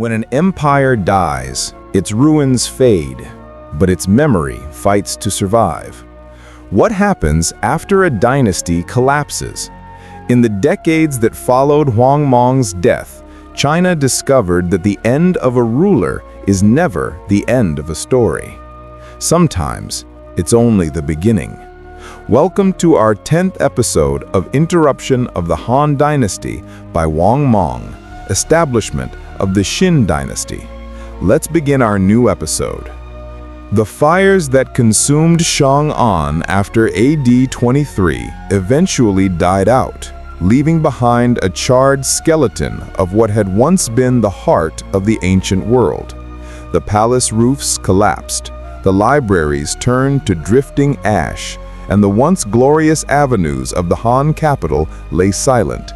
When an empire dies, its ruins fade, but its memory fights to survive. What happens after a dynasty collapses? In the decades that followed Wang Mang's death, China discovered that the end of a ruler is never the end of a story. Sometimes, it's only the beginning. Welcome to our 10th episode of Interruption of the Han Dynasty by Wang Mang, Establishment of the Xin Dynasty. Let's begin our new episode. The fires that consumed Chang'an after AD 23 eventually died out, leaving behind a charred skeleton of what had once been the heart of the ancient world. The palace roofs collapsed, the libraries turned to drifting ash, and the once glorious avenues of the Han capital lay silent.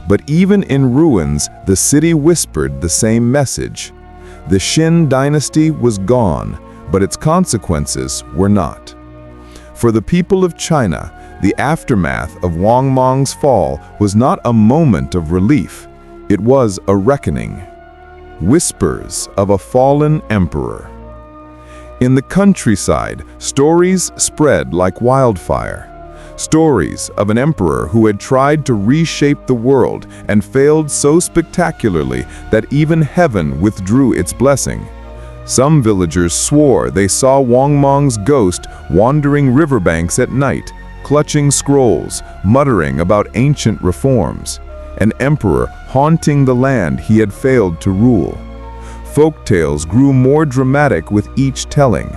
But even in ruins, the city whispered the same message. The Xin Dynasty was gone, but its consequences were not. For the people of China, the aftermath of Wang Mang's fall was not a moment of relief. It was a reckoning. Whispers of a fallen emperor. In the countryside, stories spread like wildfire. Stories of an emperor who had tried to reshape the world and failed so spectacularly that even heaven withdrew its blessing. Some villagers swore they saw Wang Mang's ghost wandering riverbanks at night, clutching scrolls, muttering about ancient reforms. An emperor haunting the land he had failed to rule. Folktales grew more dramatic with each telling.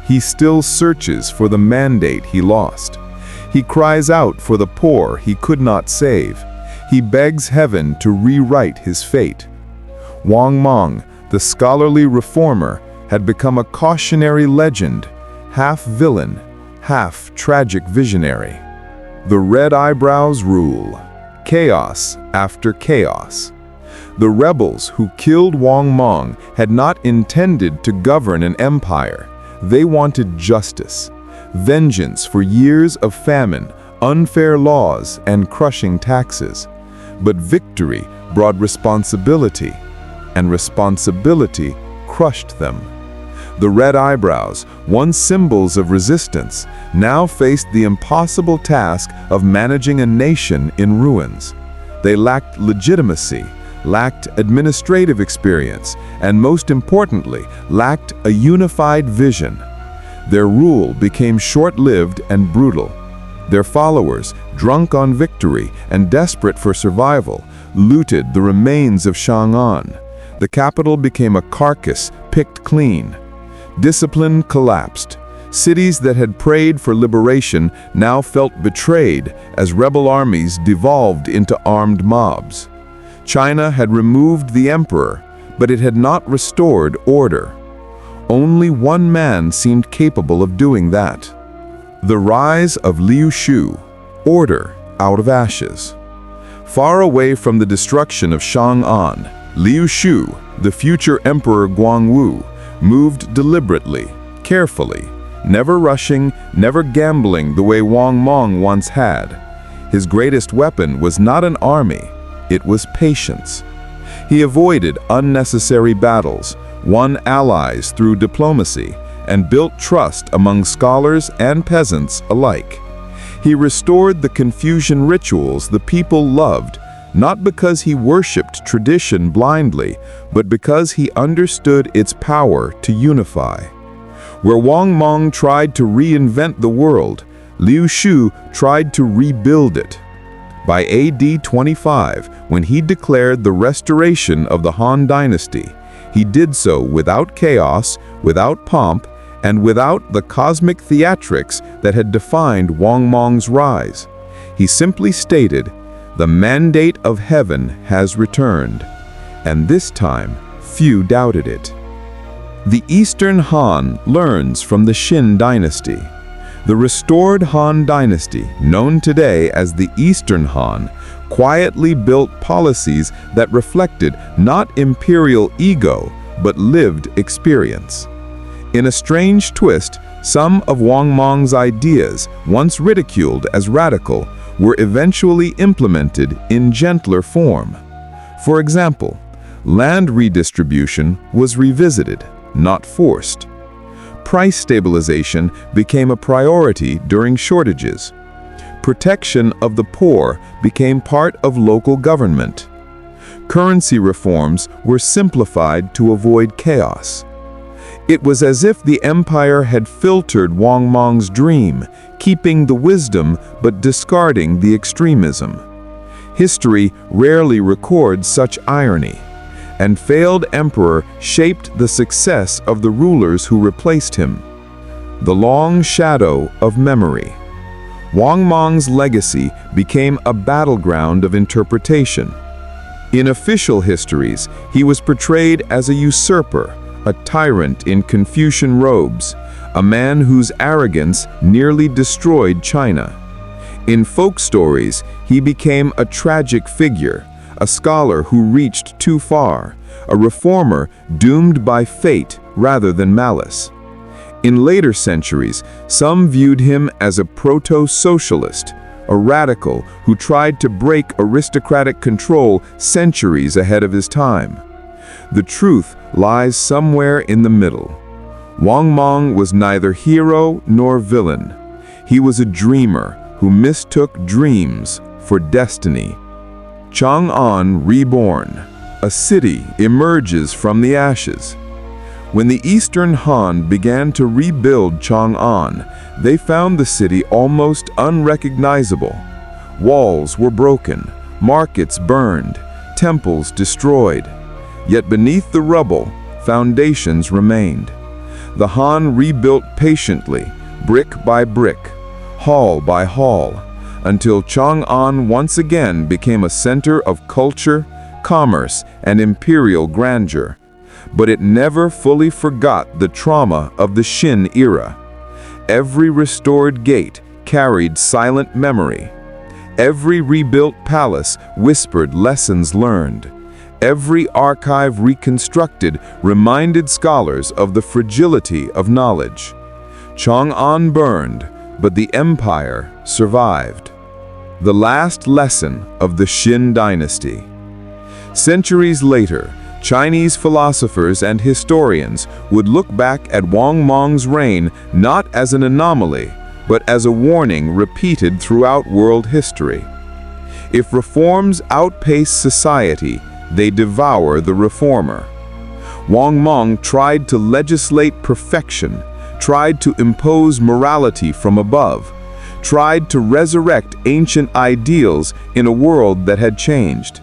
He still searches for the mandate he lost. He cries out for the poor he could not save. He begs heaven to rewrite his fate. Wang Mang, the scholarly reformer, had become a cautionary legend, half villain, half tragic visionary. The red eyebrows rule. Chaos after chaos. The rebels who killed Wang Mang had not intended to govern an empire. They wanted justice. Vengeance for years of famine, unfair laws, and crushing taxes. But victory brought responsibility, and responsibility crushed them. The red eyebrows, once symbols of resistance, now faced the impossible task of managing a nation in ruins. They lacked legitimacy, lacked administrative experience, and most importantly, lacked a unified vision. Their rule became short-lived and brutal. Their followers, drunk on victory and desperate for survival, looted the remains of Chang'an. The capital became a carcass picked clean. Discipline collapsed. Cities that had prayed for liberation now felt betrayed as rebel armies devolved into armed mobs. China had removed the emperor, but it had not restored order. Only one man seemed capable of doing that. The rise of Liu Shu, order out of ashes. Far away from the destruction of Chang'an, Liu Shu, the future Emperor Guangwu, moved deliberately, carefully, never rushing, never gambling the way Wang Mang once had. His greatest weapon was not an army, it was patience. He avoided unnecessary battles, won allies through diplomacy, and built trust among scholars and peasants alike. He restored the Confucian rituals the people loved, not because he worshipped tradition blindly, but because he understood its power to unify. Where Wang Mang tried to reinvent the world, Liu Shu tried to rebuild it. By AD 25, when he declared the restoration of the Han Dynasty, he did so without chaos, without pomp, and without the cosmic theatrics that had defined Wang Mang's rise. He simply stated, "The mandate of heaven has returned," and this time, few doubted it. The Eastern Han learns from the Xin Dynasty. The restored Han Dynasty, known today as the Eastern Han, quietly built policies that reflected not imperial ego, but lived experience. In a strange twist, some of Wang Mang's ideas, once ridiculed as radical, were eventually implemented in gentler form. For example, Land redistribution was revisited, not forced. Price stabilization became a priority during shortages. Protection of the poor became part of local government. Currency reforms were simplified to avoid chaos. It was as if the empire had filtered Wang Mang's dream, keeping the wisdom but discarding the extremism. History rarely records such irony, and failed emperor shaped the success of the rulers who replaced him. The long shadow of memory. Wang Mang's legacy became a battleground of interpretation. In official histories, he was portrayed as a usurper, a tyrant in Confucian robes, a man whose arrogance nearly destroyed China. In folk stories, he became a tragic figure, a scholar who reached too far, a reformer doomed by fate rather than malice. In later centuries, some viewed him as a proto-socialist, a radical who tried to break aristocratic control centuries ahead of his time. The truth lies somewhere in the middle. Wang Mang was neither hero nor villain. He was a dreamer who mistook dreams for destiny. Chang'an reborn. A city emerges from the ashes. When the Eastern Han began to rebuild Chang'an, they found the city almost unrecognizable. Walls were broken, markets burned, temples destroyed. Yet beneath the rubble, foundations remained. The Han rebuilt patiently, brick by brick, hall by hall, until Chang'an once again became a center of culture, commerce, and imperial grandeur. But it never fully forgot the trauma of the Xin era. Every restored gate carried silent memory. Every rebuilt palace whispered lessons learned. Every archive reconstructed reminded scholars of the fragility of knowledge. Chang'an burned, but the empire survived. The last lesson of the Xin Dynasty. Centuries later, Chinese philosophers and historians would look back at Wang Mang's reign not as an anomaly, but as a warning repeated throughout world history. If reforms outpace society, they devour the reformer. Wang Mang tried to legislate perfection, tried to impose morality from above, tried to resurrect ancient ideals in a world that had changed.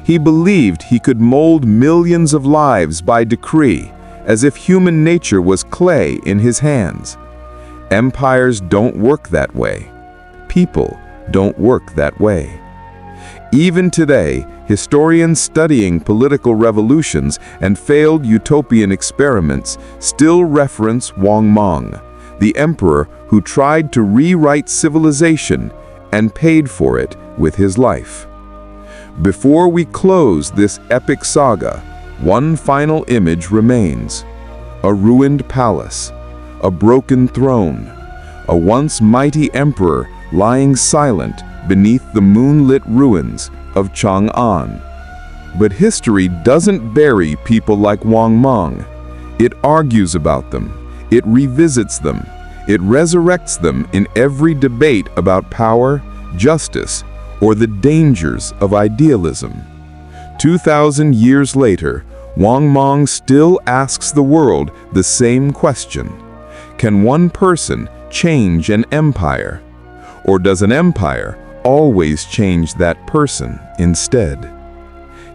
He believed he could mold millions of lives by decree, as if human nature was clay in his hands. Empires don't work that way. People don't work that way. Even today, historians studying political revolutions and failed utopian experiments still reference Wang Mang, the emperor who tried to rewrite civilization and paid for it with his life. Before we close this epic saga, one final image remains. A ruined palace, a broken throne, a once mighty emperor lying silent beneath the moonlit ruins of Chang'an. But history doesn't bury people like Wang Mang. It argues about them, it revisits them, it resurrects them in every debate about power, justice, or the dangers of idealism. 2,000 years later, Wang Mang still asks the world the same question. Can one person change an empire? Or does an empire always change that person instead?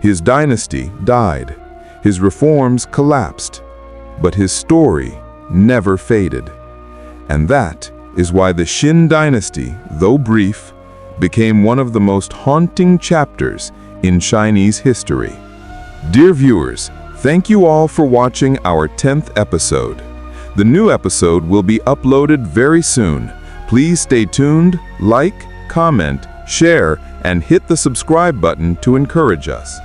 His dynasty died, his reforms collapsed, but his story never faded. And that is why the Xin Dynasty, though brief, became one of the most haunting chapters in Chinese history. Dear viewers, thank you all for watching our 10th episode. The new episode will be uploaded very soon. Please stay tuned, like, comment, share, and hit the subscribe button to encourage us.